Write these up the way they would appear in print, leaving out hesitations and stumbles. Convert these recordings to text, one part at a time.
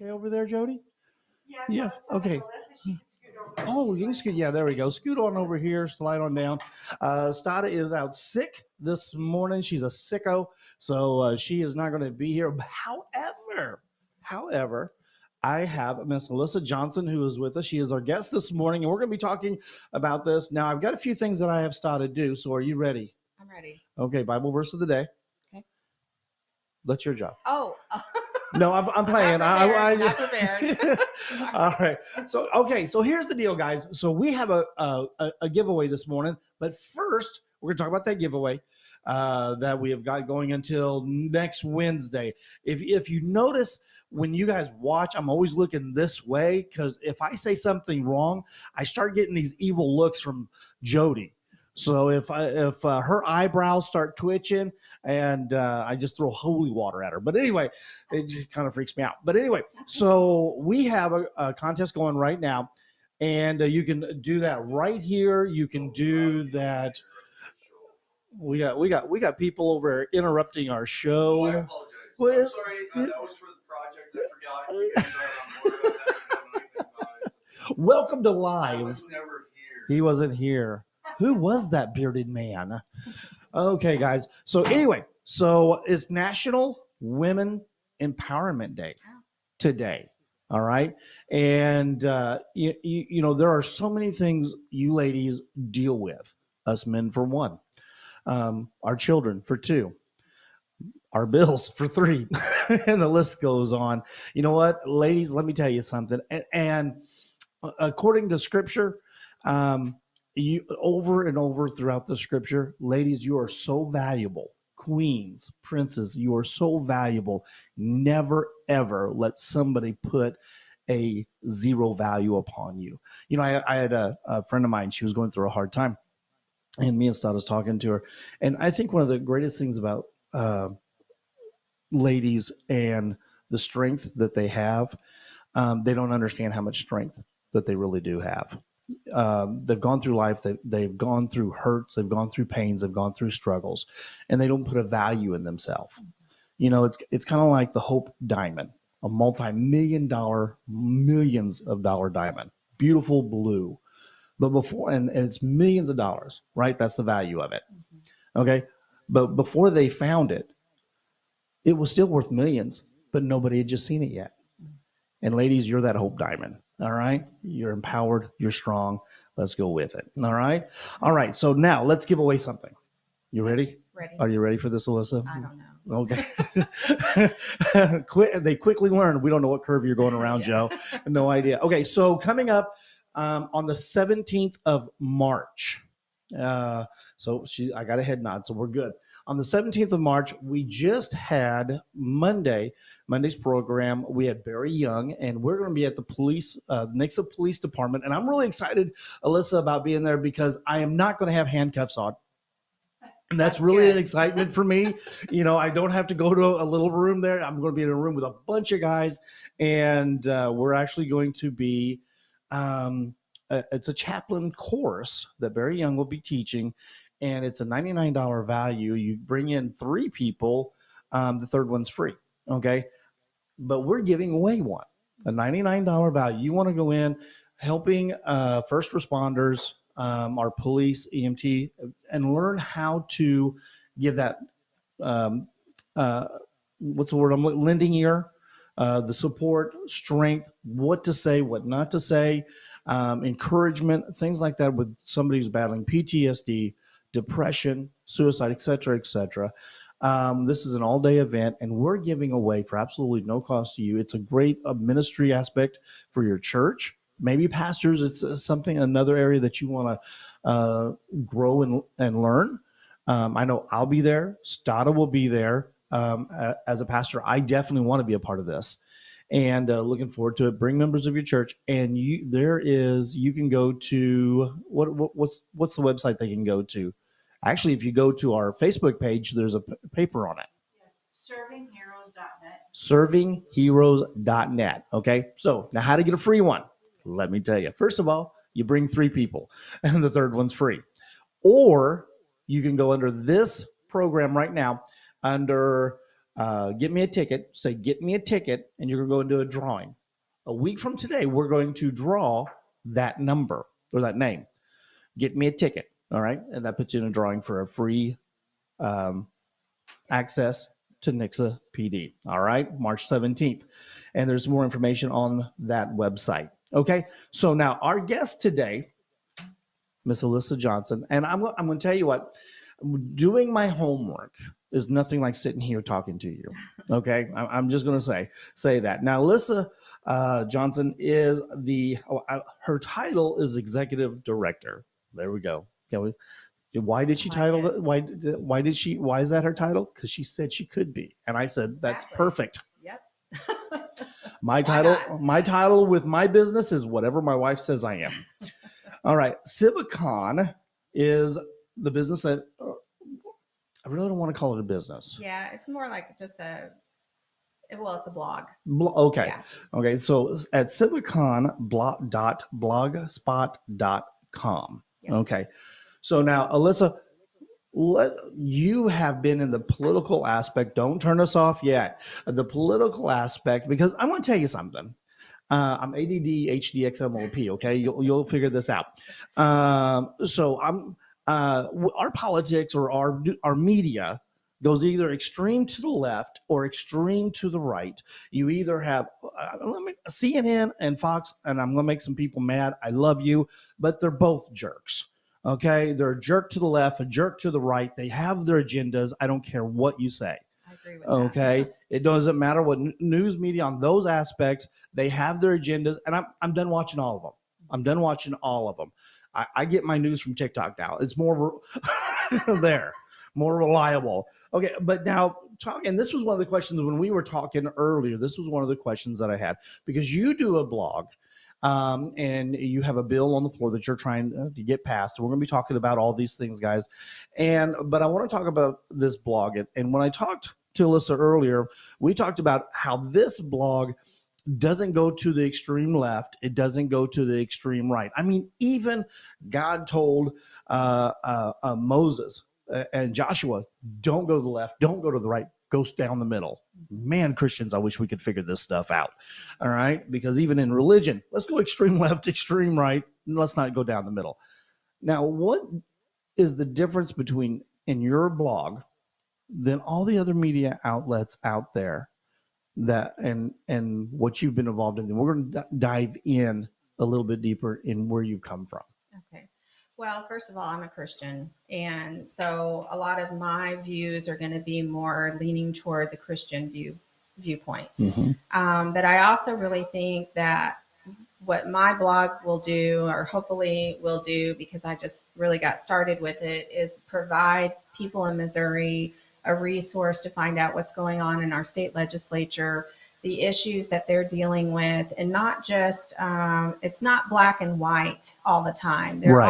okay over there, Jody? Yeah. Yeah. Okay. Alissa, she can scoot over. Oh, you can scoot. Yeah, there we go. Scoot on over here. Slide on down. Stada is out sick this morning. She's a sicko, so she is not going to be here. However, I have Miss Alissa Johnson who is with us. She is our guest this morning, and we're going to be talking about this. Now, I've got a few things that I have Stada do. So, are you ready? I'm ready. Okay. Bible verse of the day. Okay. That's your job. Oh. No, I'm playing. I'm not prepared. All right. So, okay. So here's the deal, guys. So we have a giveaway this morning, but first we're going to talk about that giveaway that we have got going until next Wednesday. If you notice when you guys watch, I'm always looking this way because if I say something wrong, I start getting these evil looks from Jody. So if her eyebrows start twitching and I just throw holy water at her. But anyway, it just kind of freaks me out. But anyway, so we have a contest going right now, and you can do that right here. You can do that. We got people over interrupting our show. Oh, I apologize. Well, I'm sorry. That was for the project. I forgot. We didn't start on board. I didn't know anything about it. Welcome to I live. was never here. He wasn't here. Who was that bearded man? Okay, guys. So anyway, so it's National Women Empowerment Day today. All right. And, you know, there are so many things you ladies deal with, us men for one, our children for two, our bills for three, and the list goes on. You know what, ladies, let me tell you something. And according to scripture, you over and over throughout the scripture, ladies, you are so valuable. Queens, princes, you are so valuable. Never, ever let somebody put a zero value upon you. You know, I had a friend of mine, she was going through a hard time, and me and Stott was talking to her. And I think one of the greatest things about ladies and the strength that they have, they don't understand how much strength that they really do have. They've gone through life, they've gone through hurts, they've gone through pains, they've gone through struggles, and they don't put a value in themselves. You know, it's kind of like the Hope Diamond, a multi-million-dollar, millions of dollar diamond, beautiful blue, but before, and it's millions of dollars, right? That's the value of it. Okay, but before they found it, it was still worth millions, but nobody had just seen it yet. And ladies, you're that Hope Diamond. All right. You're empowered. You're strong. Let's go with it. All right. All right. So now let's give away something. You ready? Ready. Are you ready for this, Alissa? I don't know. Okay. They quickly learned. We don't know what curve you're going around, Joe. No idea. Okay. So coming up on the 17th of March. I got a head nod, so we're good. On the 17th of March, we just had Monday's program. We had Barry Young, and we're going to be at the Nixa Police Department. And I'm really excited, Alissa, about being there because I am not going to have handcuffs on. And that's really good. an excitement for me. You know, I don't have to go to a little room there. I'm going to be in a room with a bunch of guys, and we're actually going to be it's a chaplain course that Barry Young will be teaching, and it's a $99 value. You bring in 3 people, the third one's free, okay? But we're giving away one, a $99 value. You want to go in helping first responders, our police, EMT, and learn how to give that, what's the word? Lending ear, the support, strength, what to say, what not to say, encouragement, things like that with somebody who's battling PTSD, depression, suicide, et cetera, et cetera. This is an all-day event, and we're giving away for absolutely no cost to you. It's a great ministry aspect for your church. Maybe pastors, it's another area that you want to grow and learn. I know I'll be there. Stada will be there. As a pastor, I definitely want to be a part of this, and looking forward to it. Bring members of your church, and you can go to what's the website they can go to? Actually, if you go to our Facebook page, there's a paper on it. Servingheroes.net. Servingheroes.net. Okay, so now how to get a free one? Let me tell you. First of all, you bring 3 people, and the third one's free. Or you can go under this program right now under get me a ticket. Say, get me a ticket, and you're going to go into a drawing. A week from today, we're going to draw that number or that name. Get me a ticket. All right. And that puts you in a drawing for a free access to Nixa PD. All right. March 17th. And there's more information on that website. Okay. So now our guest today, Miss Alissa Johnson, and I'm going to tell you what, doing my homework is nothing like sitting here talking to you. Okay. I'm just going to say that. Now, Alissa Johnson is her title is executive director. There we go. Why did she title that? Why is that her title? Because she said she could be. And I said, that's perfect. Yep. My title with my business is whatever my wife says I am. All right. Civiconn is the business that I really don't want to call it a business. Yeah, it's more like just it's a blog. Okay. Yeah. Okay. So at civiconn.blogspot.com. Yep. Okay. So now, Alissa, you have been in the political aspect. Don't turn us off yet. The political aspect, because I'm going to tell you something. I'm ADD, HDXMOP. Okay, you'll figure this out. So our politics or our media goes either extreme to the left or extreme to the right. You either have CNN and Fox, and I'm going to make some people mad. I love you, but they're both jerks. Okay, they're a jerk to the left, a jerk to the right. They have their agendas. I don't care what you say. I agree with Okay, that. it doesn't matter what news media on those aspects. They have their agendas, and I'm done watching all of them. I'm done watching all of them. I get my news from TikTok now. It's more more reliable. Okay, but now and this was one of the questions when we were talking earlier. This was one of the questions that I had because you do a blog. And you have a bill on the floor that you're trying to get passed. We're going to be talking about all these things, guys. But I want to talk about this blog. And when I talked to Alissa earlier, we talked about how this blog doesn't go to the extreme left. It doesn't go to the extreme right. I mean, even God told Moses and Joshua, don't go to the left, don't go to the right, go down the middle. Man, Christians, I wish we could figure this stuff out. All right. Because even in religion, let's go extreme left, extreme right. And let's not go down the middle. Now, what is the difference between in your blog than all the other media outlets out there that and what you've been involved in? We're going to dive in a little bit deeper in where you come from. Okay. Well, first of all, I'm a Christian. And so a lot of my views are going to be more leaning toward the Christian viewpoint. Mm-hmm. But I also really think that what my blog will do, or hopefully will do, because I just really got started with it, is provide people in Missouri a resource to find out what's going on in our state legislature, the issues that they're dealing with, and not just it's not black and white all the time. There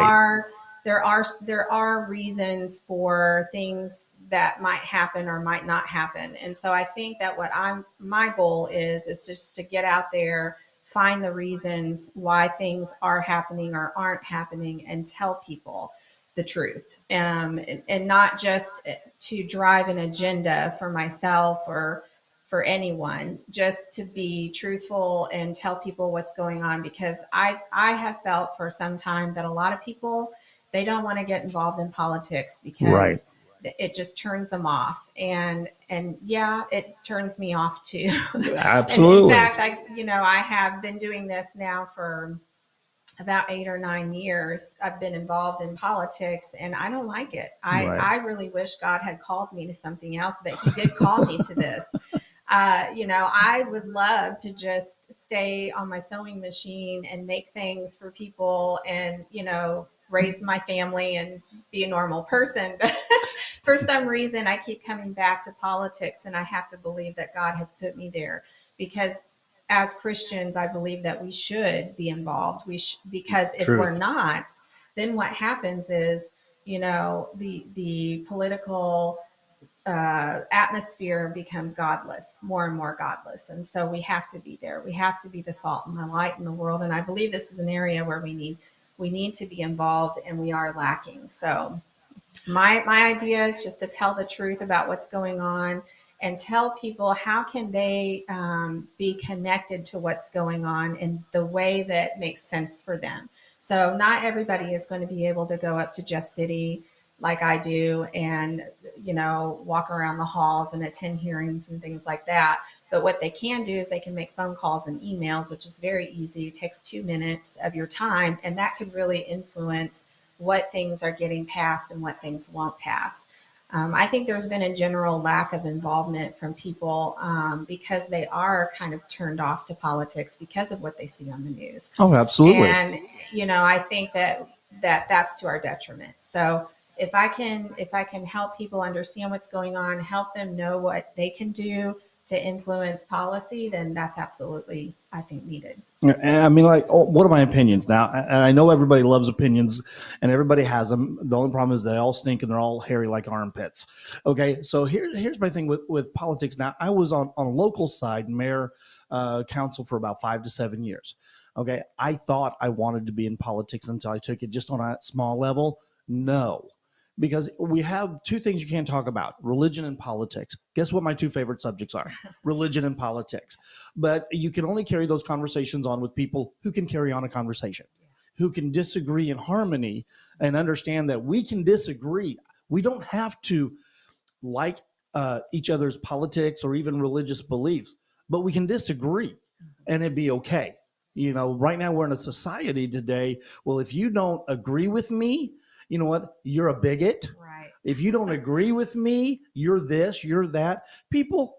are reasons for things that might happen or might not happen. And so I think that my goal is just to get out there, find the reasons why things are happening or aren't happening, and tell people the truth, and not just to drive an agenda for myself or for anyone, just to be truthful and tell people what's going on. Because I have felt for some time that a lot of people, they don't want to get involved in politics because it just turns them off. And yeah, it turns me off too. Absolutely. In fact, I have been doing this now for about 8 or 9 years. I've been involved in politics and I don't like it. I really wish God had called me to something else, but he did call me to this. I would love to just stay on my sewing machine and make things for people and, raise my family and be a normal person. But for some reason, I keep coming back to politics, and I have to believe that God has put me there because as Christians, I believe that we should be involved. Because if we're not, then what happens is, the political atmosphere becomes godless, more and more godless. And so we have to be there. We have to be the salt and the light in the world. And I believe this is an area where we need to be involved, and we are lacking. So my idea is just to tell the truth about what's going on and tell people how can they be connected to what's going on in the way that makes sense for them. So not everybody is going to be able to go up to Jeff City like I do and, walk around the halls and attend hearings and things like that. But what they can do is they can make phone calls and emails, which is very easy. It takes 2 minutes of your time, and that could really influence what things are getting passed and what things won't pass. I think there's been a general lack of involvement from people because they are kind of turned off to politics because of what they see on the news. Oh, absolutely. And I think that's to our detriment. So if I can help people understand what's going on, help them know what they can do to influence policy, then that's absolutely, I think, needed. And I mean, what are my opinions now? And I know everybody loves opinions and everybody has them. The only problem is they all stink and they're all hairy like armpits. Okay, so here's my thing with politics. Now, I was on a local side, mayor, council for about 5 to 7 years. Okay, I thought I wanted to be in politics until I took it just on a small level. No. Because we have two things you can't talk about: religion and politics. Guess what my two favorite subjects are? Religion and politics. But you can only carry those conversations on with people who can carry on a conversation, who can disagree in harmony and understand that we can disagree. We don't have to like each other's politics or even religious beliefs, but we can disagree and it'd be okay. Right now we're in a society today. Well, if you don't agree with me, you know what? You're a bigot. Right. If you don't agree with me, you're this, you're that. People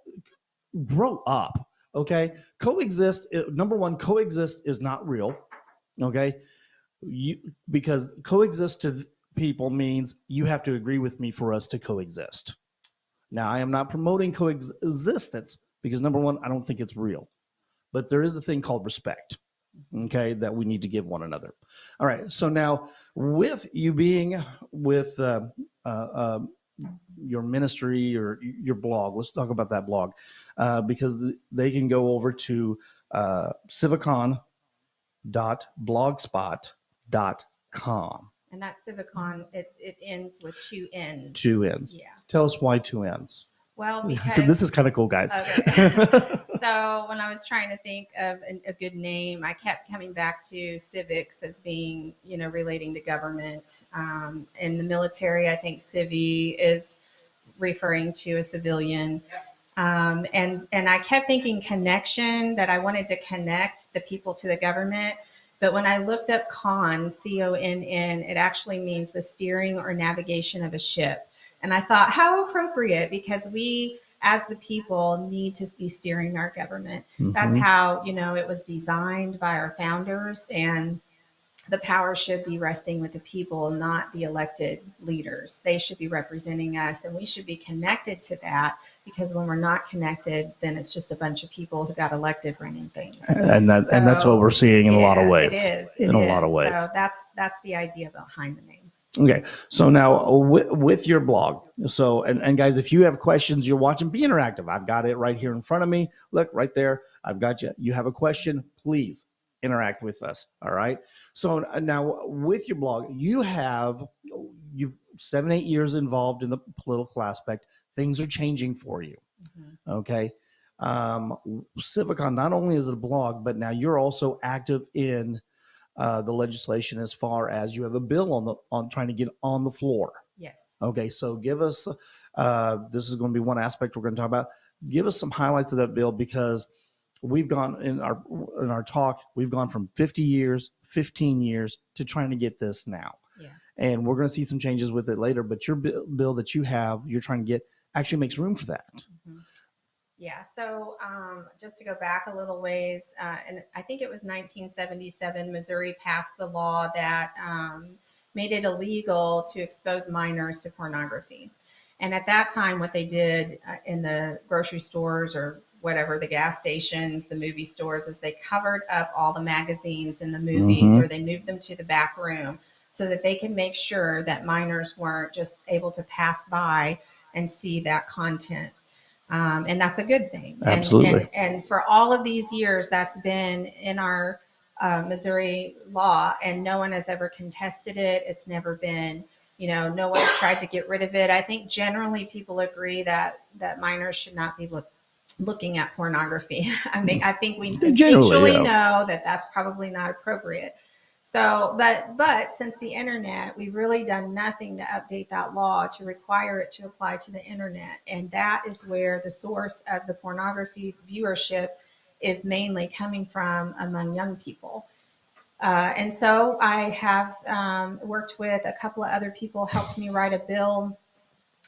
grow up, okay? Coexist, number one, coexist is not real, okay? Because coexist to people means you have to agree with me for us to coexist. Now, I am not promoting coexistence because, number one, I don't think it's real. But there is a thing called respect, okay, that we need to give one another. All right. So now, with you being with your ministry or your blog, let's talk about that blog, because they can go over to civiconn.blogspot.com. And that Civiconn, it ends with 2 N's. 2 N's. Yeah. Tell us why 2 N's. Well, because this is kind of cool, guys. Okay. So when I was trying to think of a good name, I kept coming back to civics as being, relating to government. In the military, I think civi is referring to a civilian. And I kept thinking connection, that I wanted to connect the people to the government. But when I looked up conn, CONN, it actually means the steering or navigation of a ship. And I thought, how appropriate, because we, as the people, need to be steering our government. Mm-hmm. That's how, it was designed by our founders, and the power should be resting with the people, not the elected leaders. They should be representing us, and we should be connected to that, because when we're not connected, then it's just a bunch of people who got elected running things. And that's what we're seeing in a lot of ways. It is. A lot of ways. So that's the idea behind the name. Okay, so now with your blog, and guys, if you have questions, you're watching, be interactive. I've got it right here in front of me. Look, right there. I've got you. You have a question, please interact with us. All right. So now with your blog, you've 7-8 years involved in the political aspect. Things are changing for you. Mm-hmm. Okay. Civiconn, not only is it a blog, but now you're also active in the legislation, as far as you have a bill on trying to get on the floor. Yes. Okay, so give us, this is going to be one aspect we're going to talk about. Give us some highlights of that bill, because we've gone in our talk, we've gone from 15 years to trying to get this now. Yeah. And we're going to see some changes with it later, but your bill that you're trying to get actually makes room for that. Mm-hmm. Yeah, so just to go back a little ways, and I think it was 1977, Missouri passed the law that made it illegal to expose minors to pornography. And at that time, what they did in the grocery stores or whatever, the gas stations, the movie stores, is they covered up all the magazines in the movies, mm-hmm. or they moved them to the back room so that they could make sure that minors weren't just able to pass by and see that content. And that's a good thing. Absolutely. And for all of these years, that's been in our Missouri law, and no one has ever contested it. It's never been, No one's tried to get rid of it. I think generally people agree that minors should not be looking at pornography. I think we instinctually know that that's probably not appropriate. So, but since the internet, we've really done nothing to update that law to require it to apply to the internet. And that is where the source of the pornography viewership is mainly coming from among young people. And so I have worked with a couple of other people, helped me write a bill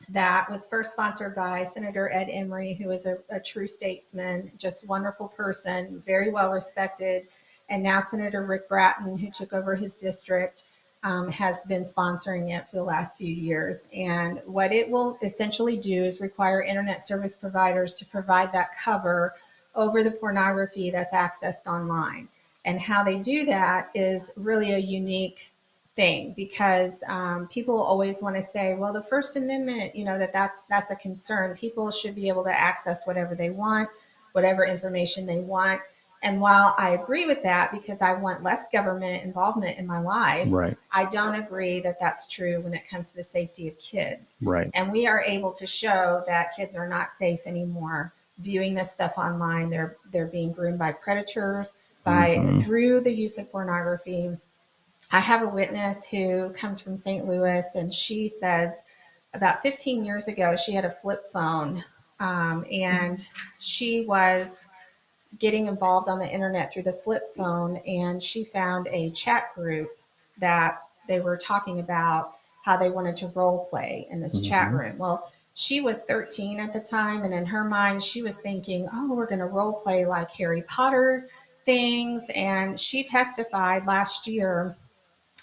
that was first sponsored by Senator Ed Emery, who is a true statesman, just wonderful person, very well respected. And now Senator Rick Bratton, who took over his district, has been sponsoring it for the last few years. And what it will essentially do is require internet service providers to provide that cover over the pornography that's accessed online. And how they do that is really a unique thing, because people always want to say, well, the First Amendment, that's a concern. People should be able to access whatever they want, whatever information they want. And while I agree with that, because I want less government involvement in my life, right, I don't agree that that's true when it comes to the safety of kids. Right. And we are able to show that kids are not safe anymore viewing this stuff online. They're being groomed by predators, through the use of pornography. I have a witness who comes from St. Louis, and she says about 15 years ago, she had a flip phone, and she was getting involved on the internet through the flip phone, and she found a chat group that they were talking about how they wanted to role play in this chat room. Well, she was 13 at the time, and in her mind, she was thinking, oh, we're going to role play like Harry Potter things. And she testified last year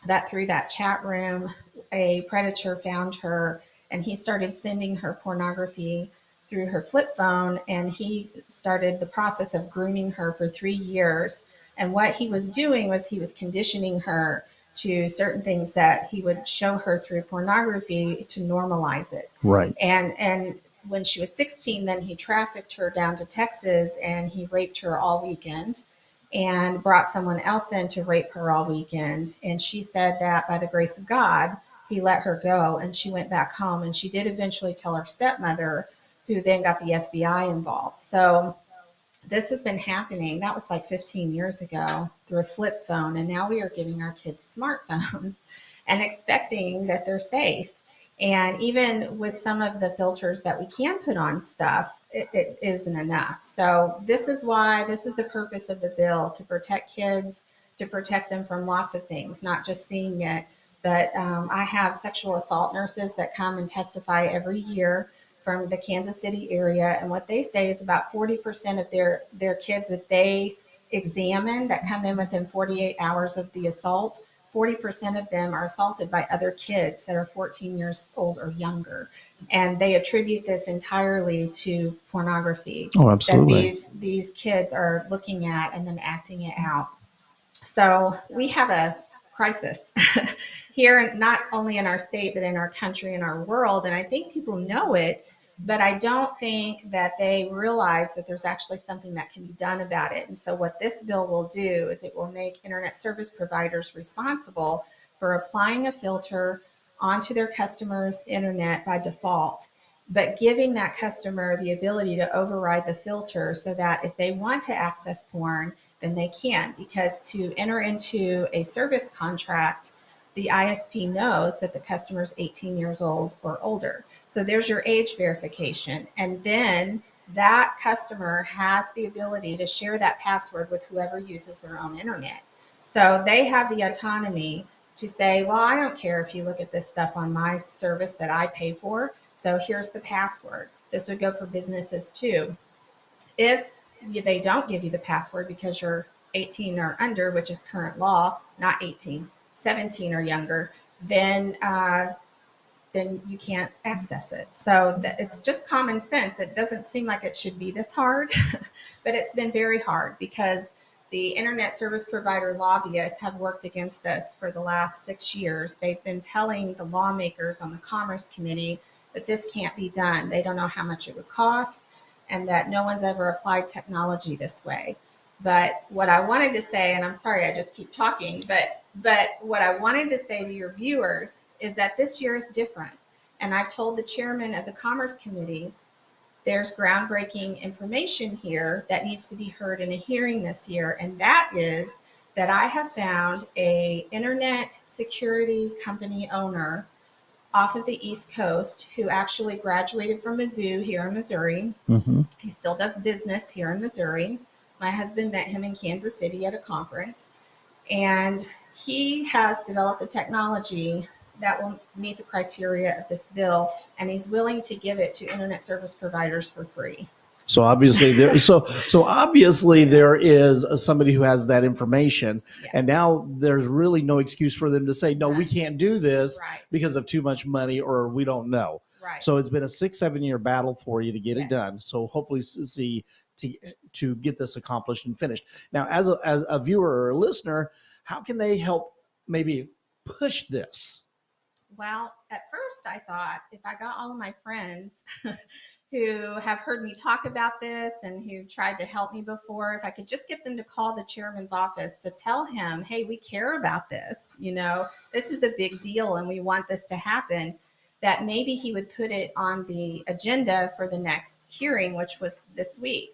that through that chat room, a predator found her, and he started sending her pornography through her flip phone, and he started the process of grooming her for 3 years. And what he was doing was he was conditioning her to certain things that he would show her through pornography to normalize it. Right. And when she was 16, then he trafficked her down to Texas, and he raped her all weekend and brought someone else in to rape her all weekend. And she said that by the grace of God, he let her go, and she went back home. And she did eventually tell her stepmother, who then got the FBI involved. So this has been happening. That was like 15 years ago through a flip phone. And now we are giving our kids smartphones and expecting that they're safe. And even with some of the filters that we can put on stuff, it isn't enough. So this is the purpose of the bill, to protect kids, to protect them from lots of things, not just seeing it. But I have sexual assault nurses that come and testify every year from the Kansas City area. And what they say is about 40% of their kids that they examine that come in within 48 hours of the assault, 40% of them are assaulted by other kids that are 14 years old or younger. And they attribute this entirely to pornography. Oh, absolutely. That these kids are looking at and then acting it out. So we have a crisis here, not only in our state, but in our country and our world. And I think people know it, but I don't think that they realize that there's actually something that can be done about it. And so what this bill will do is it will make internet service providers responsible for applying a filter onto their customers' internet by default, but giving that customer the ability to override the filter so that if they want to access porn, then they can. Because to enter into a service contract, the ISP knows that the customer is 18 years old or older. So there's your age verification. And then that customer has the ability to share that password with whoever uses their own internet. So they have the autonomy to say, well, I don't care if you look at this stuff on my service that I pay for. So here's the password. This would go for businesses too. If they don't give you the password because you're 18 or under, which is current law, not 18, 17 or younger, then you can't access it. So it's just common sense. It doesn't seem like it should be this hard, but it's been very hard because the internet service provider lobbyists have worked against us for the last 6 years. They've been telling the lawmakers on the Commerce Committee that this can't be done. They don't know how much it would cost, and that no one's ever applied technology this way. But what I wanted to say, and I'm sorry I just keep talking, but what I wanted to say to your viewers is that this year is different. And I've told the chairman of the Commerce Committee, there's groundbreaking information here that needs to be heard in a hearing this year. And that is that I have found a internet security company owner off of the East Coast who actually graduated from Mizzou here in Missouri. Mm-hmm. He still does business here in Missouri. My husband met him in Kansas City at a conference. And he has developed the technology that will meet the criteria of this bill, and he's willing to give it to internet service providers for free. So obviously there is somebody who has that information, and now there's really no excuse for them to say, no, we can't do this because of too much money or we don't know. Right. So it's been a 6-7 year battle for you to get it done. So hopefully see to get this accomplished and finished. Now, as a viewer or a listener, how can they help maybe push this? Well, at first I thought if I got all of my friends who have heard me talk about this and who've tried to help me before, if I could just get them to call the chairman's office to tell him, hey, we care about this, this is a big deal and we want this to happen, that maybe he would put it on the agenda for the next hearing, which was this week.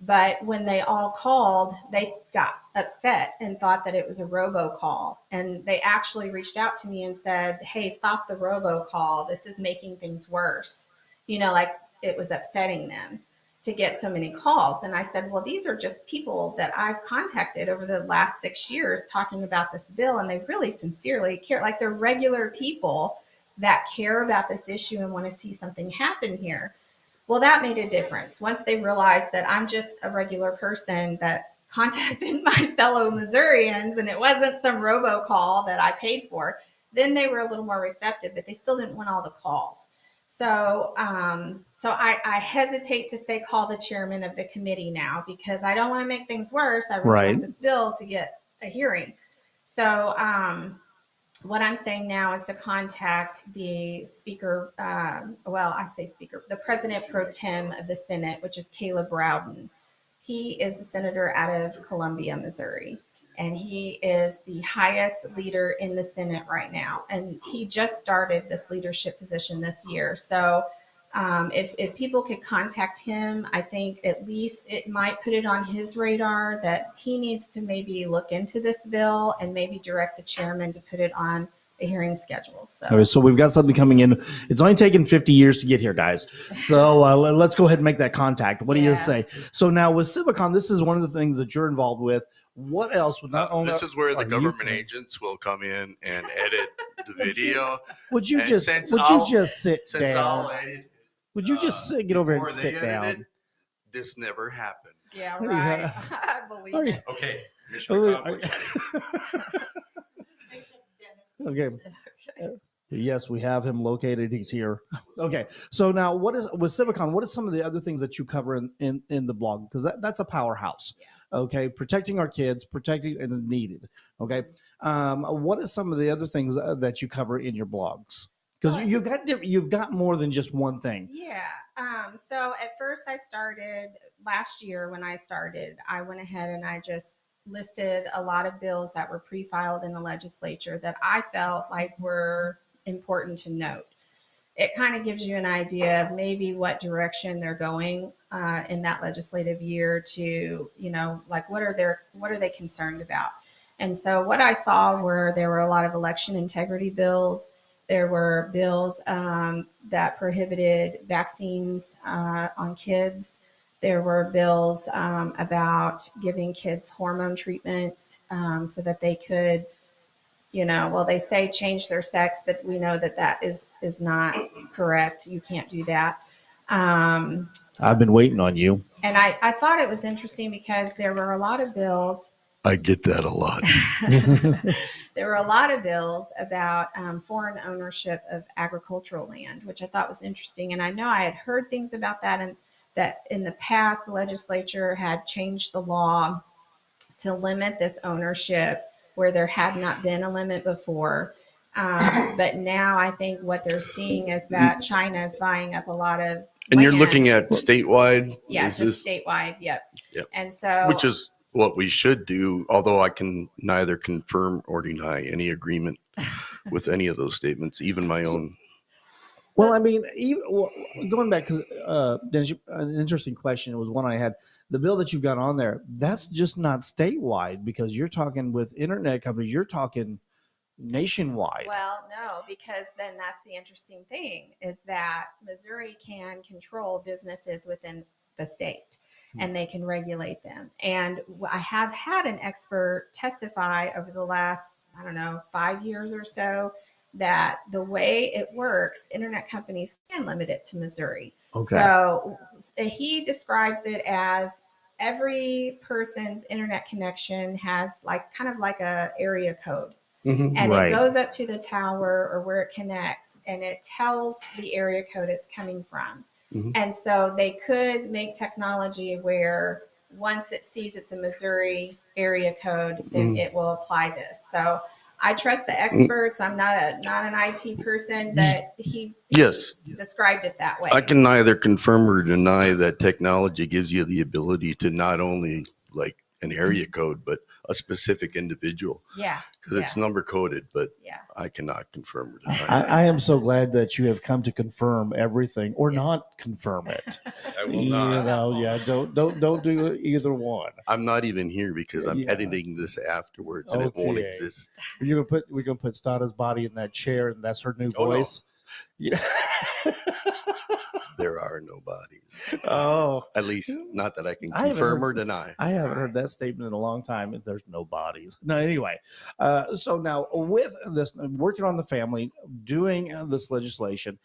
But when they all called, they got upset and thought that it was a robocall. And they actually reached out to me and said, hey, stop the robocall. This is making things worse. Like it was upsetting them to get so many calls. And I said, well, these are just people that I've contacted over the last 6 years talking about this bill. And they really sincerely care. Like they're regular people that care about this issue and want to see something happen here. Well, that made a difference. Once they realized that I'm just a regular person that contacted my fellow Missourians and it wasn't some robocall that I paid for, then they were a little more receptive, but they still didn't want all the calls. So I hesitate to say call the chairman of the committee now because I don't want to make things worse. I really want this bill to get a hearing. So what I'm saying now is to contact the speaker, the president pro tem of the Senate, which is Caleb Rowden. He is a senator out of Columbia, Missouri, and he is the highest leader in the Senate right now. And he just started this leadership position this year. So if people could contact him, I think at least it might put it on his radar that he needs to maybe look into this bill and maybe direct the chairman to put it on a hearing schedule. So we've got something coming in. It's only taken 50 years to get here, guys. So let's go ahead and make that contact. What do you say? So now with Civiconn, this is one of the things that you're involved with. What else would not only this is where the government agents will come in and edit the video. Would you just sit down? Would you just get over and sit down? This never happened. Yeah, right. I believe it. Okay. Okay. Yes, we have him located. He's here. Okay. So now with Civiconn, what are some of the other things that you cover in the blog? Because that's a powerhouse. Okay. Protecting our kids, protecting as needed. Okay. What are some of the other things that you cover in your blogs? Because you've got more than just one thing. Yeah. So at first I started last year when I started, I went ahead and I just listed a lot of bills that were pre-filed in the legislature that I felt like were important to note. It kind of gives you an idea of maybe what direction they're going in that legislative year to, like what are they concerned about? And so what I saw there were a lot of election integrity bills. There were bills that prohibited vaccines on kids. There were bills about giving kids hormone treatments so that they could, they say change their sex, but we know that is not correct. You can't do that. I've been waiting on you. And I thought it was interesting because there were a lot of bills. I get that a lot. There were a lot of bills about foreign ownership of agricultural land, which I thought was interesting. And I know I had heard things about that, and that in the past, the legislature had changed the law to limit this ownership where there had not been a limit before. But now I think what they're seeing is that China is buying up a lot of And you're looking at statewide? Yeah, just statewide. Yep. Yep. And so, which is what we should do, although I can neither confirm or deny any agreement with any of those statements, even my own. Well, I mean, going back, because Dennis, an interesting question, it was one I had. The bill that you've got on there, that's just not statewide, because you're talking with internet companies, you're talking nationwide. Well, no, because then that's the interesting thing, is that Missouri can control businesses within the state and they can regulate them. And I have had an expert testify over the last, I don't know, 5 years or so, that the way it works, internet companies can limit it to Missouri. Okay. So he describes it as every person's internet connection has like kind of like a area code. Mhm. And Right. it goes up to the tower or where it connects, and it tells the area code it's coming from. Mhm. And so they could make technology where once it sees it's a Missouri area code, then it will apply this. So I trust the experts. I'm not an IT person, but he Yes. described it that way. I can neither confirm or deny that technology gives you the ability to not only like an area code, but a specific individual, Yeah. because it's number coded, but Yeah. I cannot confirm or deny. I am so glad that you have come to confirm everything or not confirm it. I will not. You know, yeah, don't do either one. I'm not even here because I'm Yeah. editing this afterwards, and it won't Okay. exist. We're gonna put Stada's body in that chair, and that's her new Oh, no. voice. Yeah. There are no bodies. Oh, At least not that I can I haven't confirm heard- or deny. I haven't heard that statement in a long time. There's no bodies. No, anyway. So now with this, working on the family, doing this legislation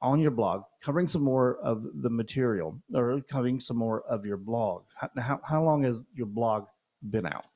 on your blog, covering some more of the material or covering some more of your blog. How long has your blog been out?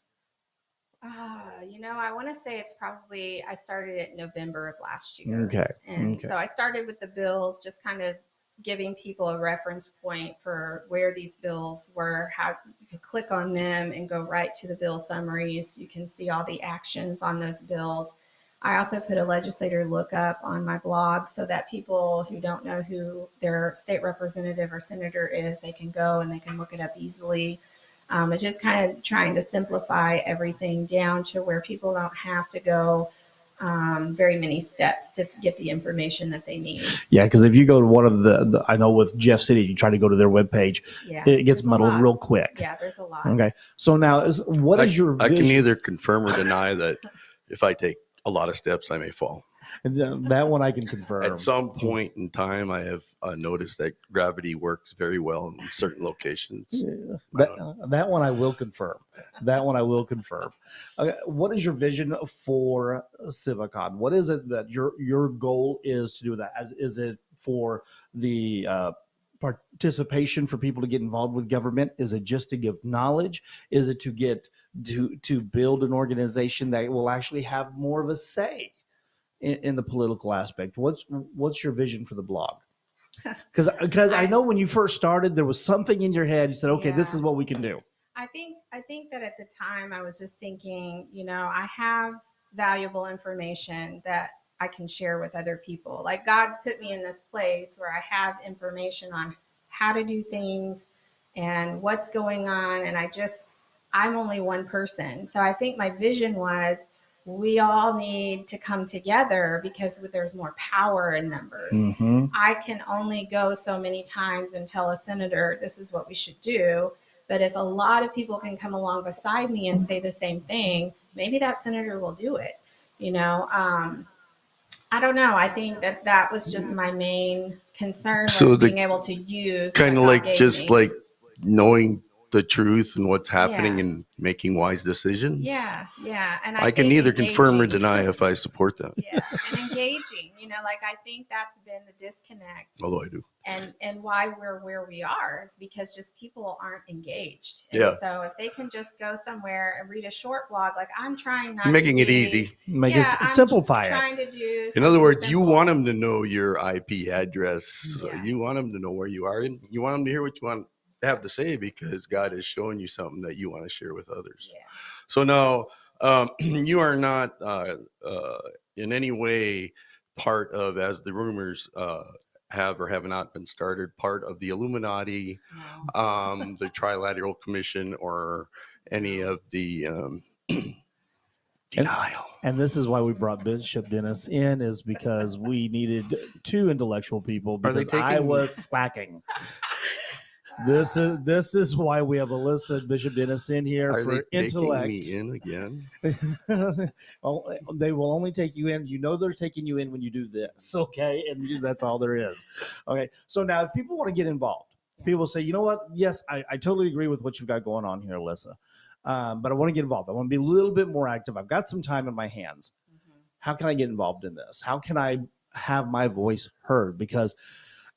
I want to say it's probably, I started it November of last year. Okay. And Okay. so I started with the bills, just kind of giving people a reference point for where these bills were, how you could click on them and go right to the bill summaries. You can see all the actions on those bills. I also put a legislator lookup on my blog so that people who don't know who their state representative or senator is, they can go and they can look it up easily. It's just kind of trying to simplify everything down to where people don't have to go very many steps to get the information that they need. Yeah, because if you go to one of the, I know with Jeff City, you try to go to their webpage, Yeah, it gets there's a muddled lot. real quick. Yeah, there's a lot. Okay. So now, what is your I vision? can neither confirm or deny that if I take a lot of steps, I may fall. That one I can confirm. At some point in time, I have noticed that gravity works very well in certain locations. Yeah, that one I will confirm. That one I will confirm. Okay, what is your vision for Civiconn? What is it that your goal is to do that? Is it for the participation for people to get involved with government? Is it just to give knowledge? Is it to get to build an organization that will actually have more of a say in the political aspect? What's your vision for the blog? Because I know when you first started, there was something in your head. You said, okay, this is what we can do. I think that at the time I was just thinking, I have valuable information that I can share with other people. Like God's put me in this place where I have information on how to do things and what's going on. And I'm only one person. So I think my vision was, we all need to come together because there's more power in numbers. Mm-hmm. I can only go so many times and tell a senator, this is what we should do. But if a lot of people can come along beside me and say the same thing, maybe that senator will do it. I don't know. I think that was just my main concern, So was the- being able to use Kind of what God like gave just me. like knowing the truth and what's happening Yeah. and making wise decisions. Yeah. And I can think neither confirm or engaging- deny if I support that. Yeah, and engaging, like I think that's been the disconnect, Although I do. and why we're where we are is because just people aren't engaged. And Yeah. so if they can just go somewhere and read a short blog, like I'm trying not Making to it easy. Make I'm it simplify it. trying to do. In other something words, you simple. want them to know your IP address. Yeah. You want them to know where you are. And you want them to hear what you want to have to say because God is showing you something that you want to share with others. Yeah. So now you are not in any way part of, as the rumors have or have not been started, part of the Illuminati, No. the Trilateral Commission, or any of the denial. And this is why we brought Bishop Dennis in, is because we needed two intellectual people because I was slacking. This is why we have Alissa and Bishop Dennis in here for intellect. Taking me in again? They will only take you in. You know they're taking you in when you do this, okay? And that's all there is. Okay. So now if people want to get involved, people say, you know what? Yes, I totally agree with what you've got going on here, Alissa. But I want to get involved. I want to be a little bit more active. I've got some time in my hands. How can I get involved in this? How can I have my voice heard? Because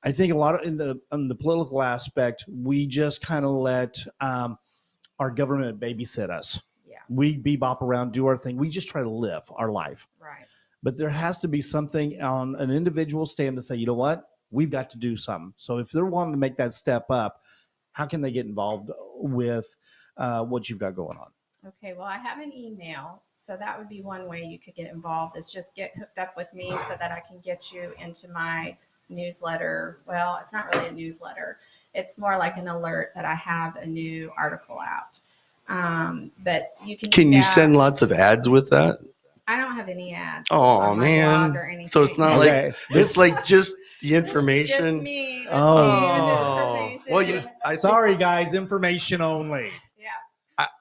I think a lot of in the political aspect, we just kind of let our government babysit us. Yeah. We bebop around, do our thing. We just try to live our life. Right. But there has to be something on an individual stand to say, you know what? We've got to do something. So if they're wanting to make that step up, how can they get involved with what you've got going on? Okay, well, I have an email, so that would be one way you could get involved, is just get hooked up with me so that I can get you into my newsletter. Well, it's not really a newsletter. It's more like an alert that I have a new article out. But you can. Can you send lots of ads with that? I don't have any ads. Oh on my blog man! or anything. So it's not like it's like just the information. Just me. Oh. Well, Sorry, guys, information only.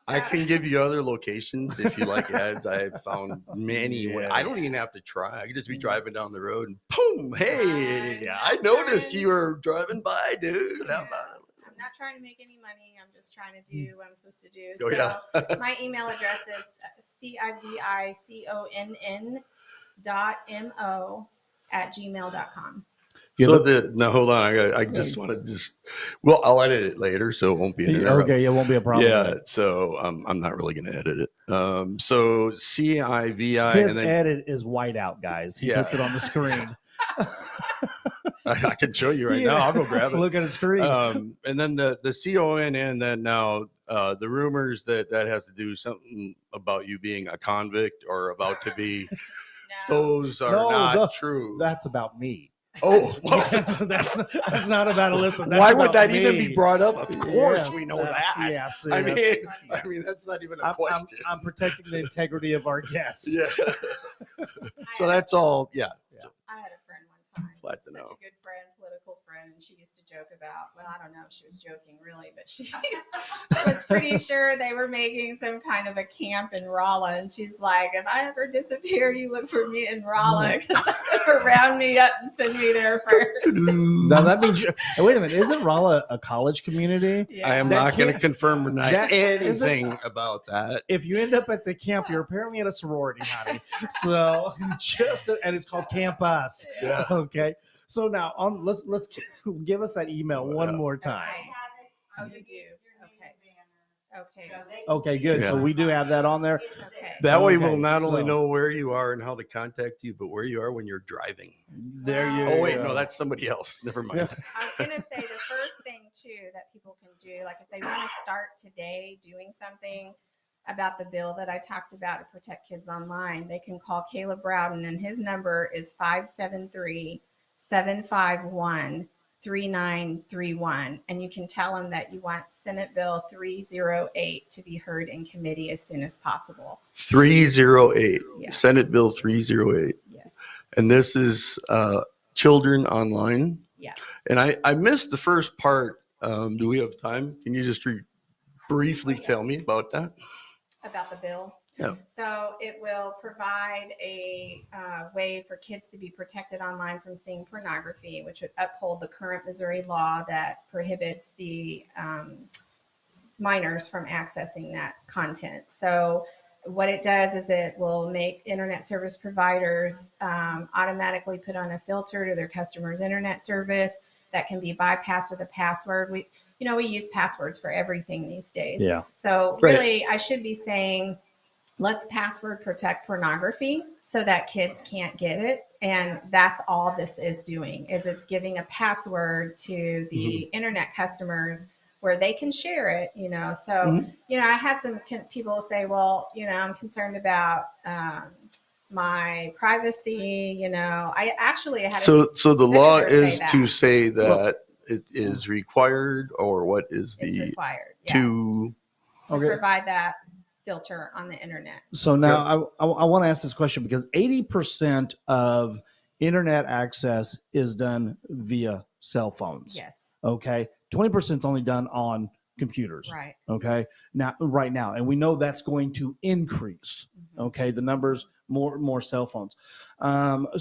I can give you other locations if you like ads. I've found many. Yes. I don't even have to try. I could just be driving down the road and boom, hey, I noticed you were driving by, dude. How about it? I'm not trying to make any money. I'm just trying to do what I'm supposed to do. Oh, So yeah. my email address is civiconn.mo@gmail.com. So no, hold on. I just want to well, I'll edit it later, so it won't be an interrupt. Okay, it won't be a problem. Yeah, so I'm not really going to edit it. So CIVI, his and then edit is white out, guys. He puts it on the screen. I can show you right now. I'll go grab it. Look at the screen. And then the CONN. Then now the rumors that has to do something about you being a convict or about to be. Those are not true. That's about me. Oh, that's not about Alissa. Why would that even be brought up? Of course, we know that. Yes, I mean, that's not even a question. I'm protecting the integrity of our guests. Yeah. So that's all. Yeah. I had a friend one time. Glad to Such know. a good friend, political friend, and she used to joke about. Well, I don't know if she was joking really, but she was pretty sure they were making some kind of a camp in Rolla, and she's like, "If I ever disappear, you look for me in Rolla, because round me up and send me there first." Now that means, wait a minute, isn't Rolla a college community? Yeah. I am not going to confirm or deny anything about that. If you end up at the camp, you're apparently at a sorority, honey. So and it's called Camp Us. Yeah. Okay. So now let's give us that email one more time. Oh, you do. Okay. Okay, good. Yeah. So we do have that on there. Okay. That way, Okay, we'll not only so- know where you are and how to contact you, but where you are when you're driving. There you Oh wait, go. no, that's somebody else. Never mind. Yeah. I was going to say the first thing too that people can do, like if they want to start today doing something about the bill that I talked about to protect kids online, they can call Caleb Rowden, and his number is 573-751-3931. And you can tell him that you want Senate Bill 308 to be heard in committee as soon as possible. 308, Yeah. Senate Bill 308. Yes. And this is children online. Yeah. And I missed the first part. Do we have time? Can you just briefly tell me about that? About the bill. Yeah. So it will provide a way for kids to be protected online from seeing pornography, which would uphold the current Missouri law that prohibits the minors from accessing that content. So what it does is it will make internet service providers automatically put on a filter to their customers' internet service that can be bypassed with a password. We use passwords for everything these days. Yeah. So really, I should be saying, let's password protect pornography so that kids can't get it. And that's all this is doing, is it's giving a password to the internet customers where they can share it, So, I had some people say, well, I'm concerned about my privacy, I actually had So the law is that. to say that it is required, or what is It's the required. Yeah. to to Okay. provide that filter on the internet. So now I want to ask this question because 80% of internet access is done via cell phones. Yes. Okay. 20% is only done on computers. Right. Okay. Now, right now, and we know that's going to increase. Okay. The numbers, more cell phones.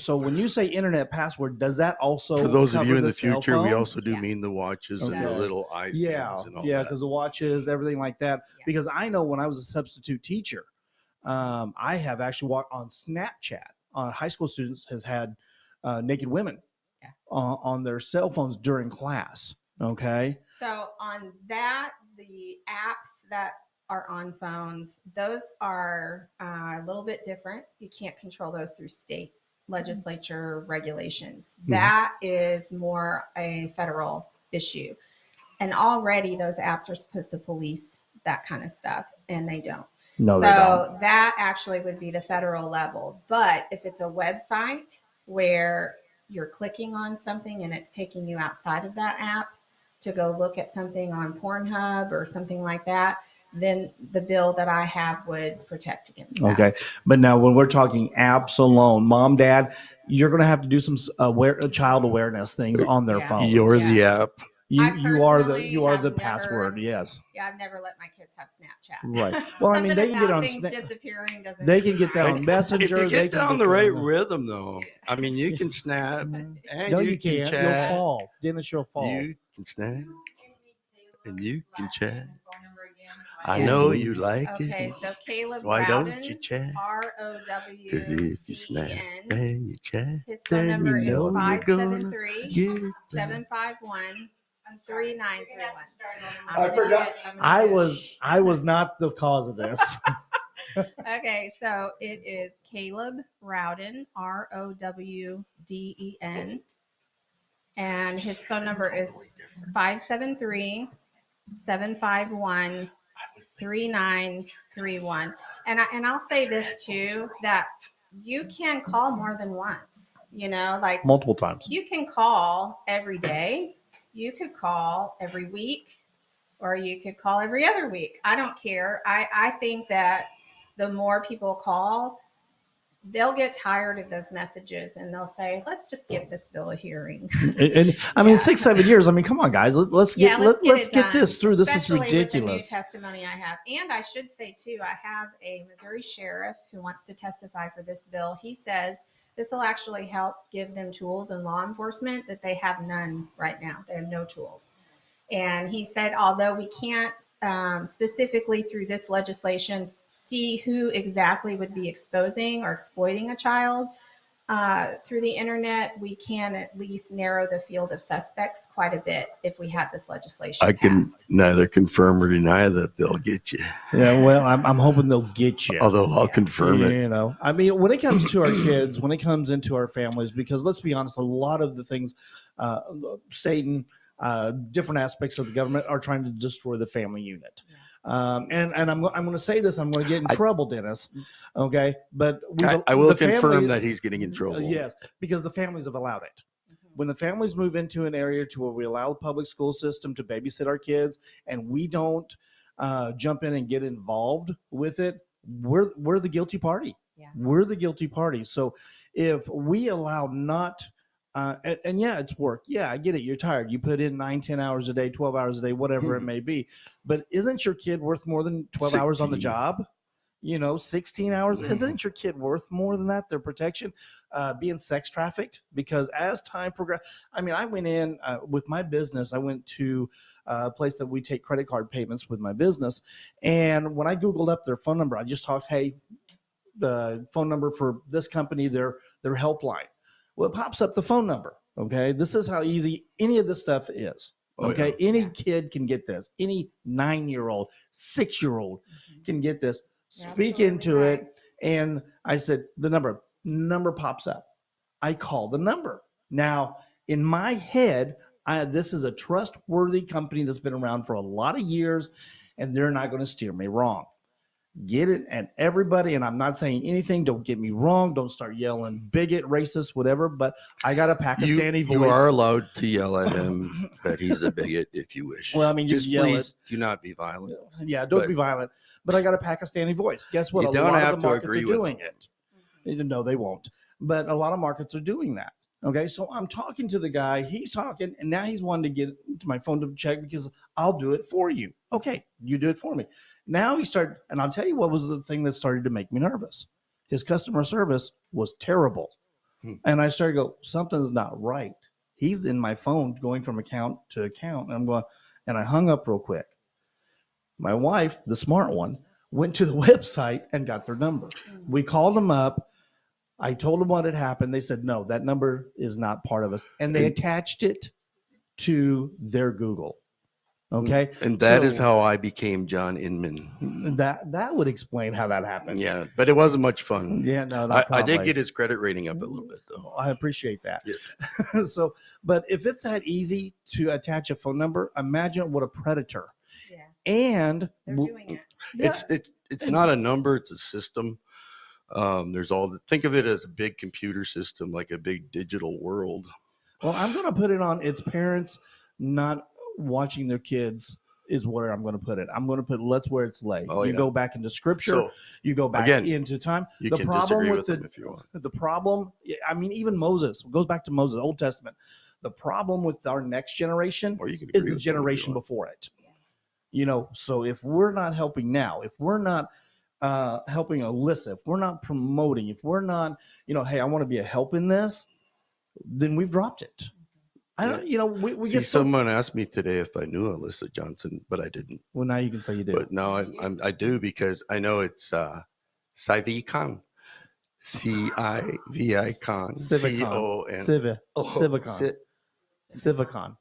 So when you say internet password, does that also For those of cover you in the cell future, we phone? also do Yeah. mean the watches and the Okay. little eye Yeah, things and all yeah, that. because the watches, everything like that. Yeah. Because I know when I was a substitute teacher, I have actually walked on Snapchat. High school students has had naked women Yeah. on their cell phones during class. Okay. So on that, the apps that are on phones, those are a little bit different. You can't control those through state legislature regulations. Mhm. That is more a federal issue. And already those apps are supposed to police that kind of stuff, and they don't. No, so they don't. that actually would be the federal level. But if it's a website where you're clicking on something and it's taking you outside of that app to go look at something on Pornhub or something like that, then the bill that I have would protect against that. Okay. But now when we're talking apps alone, mom, dad, you're going to have to do some child awareness things on their Yeah. phones. You're Yeah. the app. You are the personally have password. never- Yes. Yeah, I've never let my kids have Snapchat. Right. Well, I mean, Something they can get about on things Snap. disappearing doesn't. They can seem get that right. on Messenger. If you they get can down get the that right on rhythm, though, I mean, you can snap and No, you you can can't. chat. You'll fall. Dennis, you'll fall. You can snap and you can chat. I Yeah. know you like Okay, it. so Caleb Why Rowden, don't you chat? Because if you snap ROWDEN. and you chat, His phone then number you is know you're gonna 573 get it back. 751 3931. I forgot. I was not the cause of this. Okay, so it is Caleb Rowden, ROWDEN. And his phone number is 573 751 3931. And I'll say this too, that you can call more than once, like Multiple times. you can call every day, you could call every week, or you could call every other week. I don't care. I think that the more people call, they'll get tired of those messages and they'll say, let's just give this bill a hearing. And I mean, 6-7 years. I mean, come on, guys. Let's get it done, this through. This is especially with the new ridiculous. testimony I have. And I should say too, I have a Missouri sheriff who wants to testify for this bill. He says this will actually help give them tools in law enforcement that they have none right now. They have no tools. And he said, although we can't specifically through this legislation see who exactly would be exposing or exploiting a child through the internet, we can at least narrow the field of suspects quite a bit if we have this legislation I can passed. neither confirm or deny that they'll get you. Yeah, well, I'm hoping they'll get you. Although I'll confirm it. You know, I mean, when it comes to our kids, when it comes into our families, because let's be honest, a lot of the things, Satan, different aspects of the government are trying to destroy the family unit. And I'm going to say this, I'm going to get in trouble, Dennis. Okay, but I will confirm that he's getting in trouble. Yes, because the families have allowed it. When the families move into an area to where we allow the public school system to babysit our kids, and we don't jump in and get involved with it, we're the guilty party. Yeah. We're the guilty party. So if we allow not and yeah, it's work. Yeah, I get it. You're tired. You put in 9-10 hours a day, 12 hours a day, whatever it may be. But isn't your kid worth more than 12 hours on the 16. job? 16 hours. Isn't your kid worth more than that? Their protection, being sex trafficked, because as time progressed, I mean, I went in with my business. I went to a place that we take credit card payments with my business. And when I Googled up their phone number, I just talked, hey, the phone number for this company, their helpline. Well, it pops up the phone number. Okay. This is how easy any of this stuff is. Okay. Any kid can get this. Any 9-year-old, 6-year-old can get this. Speak into it. And I said, the number pops up. I call the number. Now, in my head, this is a trustworthy company that's been around for a lot of years, and they're not going to steer me wrong. get it at everybody. And I'm not saying anything. Don't get me wrong. Don't start yelling bigot, racist, whatever. But I got a Pakistani voice. You are allowed to yell at him that he's a bigot if you wish. Well, I mean, you just yell please do not be violent. Yeah, don't be violent. But I got a Pakistani voice. Guess what? You A don't lot have of the to markets agree are with doing them. it. No, they won't. But a lot of markets are doing that. Okay, so I'm talking to the guy. He's talking, and now he's wanting to get to my phone to check because I'll do it for you. Okay, you do it for me. Now he started, and I'll tell you what was the thing that started to make me nervous. His customer service was terrible. And I started to go, something's not right. He's in my phone going from account to account. And I'm going, and I hung up real quick. My wife, the smart one, went to the website and got their number. We called them up. I told them what had happened. They said, no, that number is not part of us. And they attached it to their Google. Okay. And that is how I became John Inman. That would explain how that happened. Yeah, but it wasn't much fun. Yeah, no, I did get his credit rating up a little bit, though. I appreciate that. Yes. So, but if it's that easy to attach a phone number, imagine what a predator. Yeah. And They're doing it. Yeah. It's not a number, it's a system. There's think of it as a big computer system, like a big digital world. Well, I'm going to put it on its parents not watching their kids is where I'm going to put it. I'm going to put let's where it's lay. You go back into scripture. So, you go back into time. You the can problem disagree with with them if you want. The problem, I mean, even Moses goes back to Moses, Old Testament. The problem with our next generation Or you can is agree the with them if you generation want. before it. You know, so if we're not helping now, if we're not helping Alissa, if we're not promoting, if we're not, you know, hey, I want to be a help in this, then we've dropped it. I don't, you know, we get someone asked me today if I knew Alissa Johnson, but I didn't. Well, now you can say you do. But now I do because I know it's Civiconn, Civiconn, Civiconn.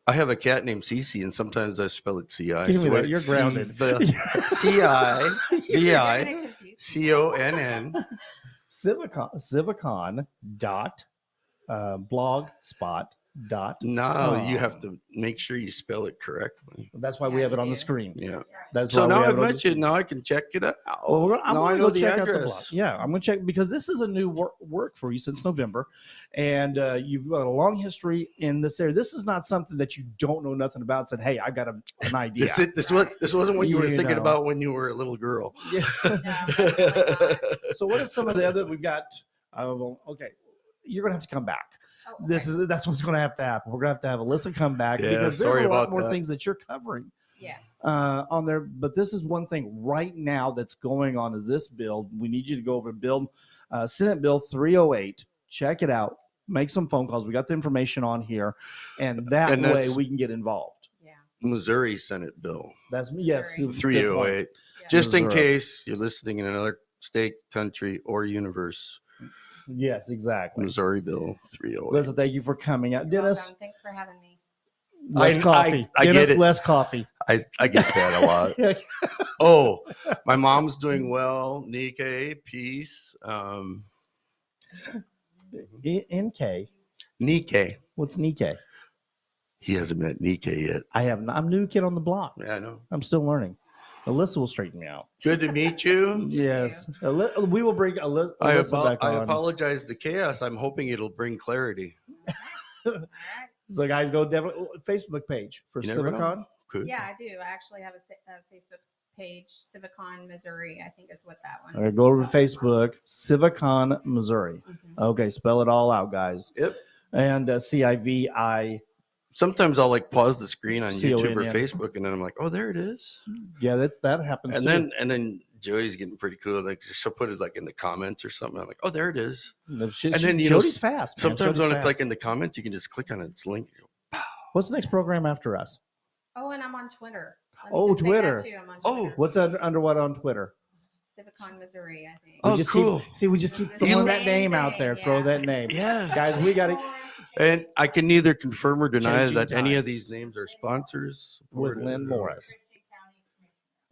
I have a cat named Cece, and sometimes I spell it C-I. Give me that. You're grounded. Civiconn. Civiconn dot blogspot dot. No, you have to make sure you spell it correctly. That's why we have it on the screen. Yeah. That's so why now we have I've it on met you. Now I can check it out. Well, I'm now going I to know go the check out the blog. address. Yeah, I'm going to check because this is a new work for you since November, and you've got a long history in this area. This is not something that you don't know nothing about. And said, hey, I got an idea. This wasn't what you were thinking about when you were a little girl. Yeah. So what is some of the other we've got? Okay, you're going to have to come back. Okay. That's what's going to happen. We're going to have Alissa come back because sorry there's a lot about more that. things that you're covering. Yeah. On there, but this is one thing right now that's going on is this bill. We need you to go over to Senate Bill 308. Check it out. Make some phone calls. We got the information on here, and that way we can get involved. Yeah. Missouri Senate Bill That's yes, Missouri. 308. Yeah. Just in Missouri. case you're listening in another state, country, or universe. Yes, exactly. Missouri Bill 308. Listen, thank you for coming out, Dennis. Welcome. Thanks for having me. Less coffee. I Dennis, get it. less coffee. I get that a lot. Oh, my mom's doing well. Nikkei, peace. NK. Nikkei. What's Nikkei? He hasn't met Nikkei yet. I have not. I'm a new kid on the block. Yeah, I know. I'm still learning. Alissa will straighten me out. Good to meet you. Yes. We will bring Alissa back on. I apologize to chaos. I'm hoping it'll bring clarity. All right. So guys, go definitely Facebook page for You never know. Civiconn. Good. Yeah, I do. I actually have a Facebook page, Civiconn, Missouri. I think it's what that one. All right, go over to Facebook, Civiconn, Missouri. Mhm. Okay, spell it all out, guys. Yep. And CIVI. Sometimes I'll like pause the screen on YouTube or CONN. Facebook, and then I'm like, oh, there it is. Yeah, that happens. And too. then Joey's getting pretty cool. Like she'll put it like in the comments or something. I'm like, oh, there it is. No, and then you know, Jody's fast. Man. Sometimes Jody's when it's fast. like in the comments, you can just click on its link. What's the next program after us? Oh, and I'm on Twitter. Let me Oh, just say that Twitter. too. I'm on Oh. Twitter. What's under what on Twitter? Civiconn, Missouri, I think. Oh, We just cool. we just keep It's the throwing that same name out thing, there. Throw yeah. that name. Yeah. Guys, we got to. And I can neither confirm or deny Changing that any of times. these names are sponsors. With supported, Lynn or- Morris.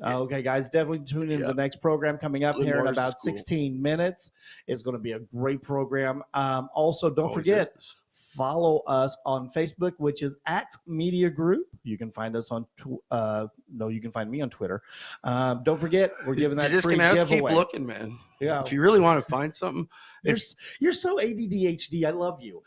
Okay, guys, definitely tune in to Yeah. the next program coming up Lynn here in Morris is about cool. 16 minutes. It's going to be a great program. Also, don't Always forget, is. follow us on Facebook, which is @Media Group. You can find us on you can find me on Twitter. Don't forget, we're giving that You're just free gonna have giveaway. to keep looking, man. Yeah, If you really want to find something, you're so ADHD. I love you.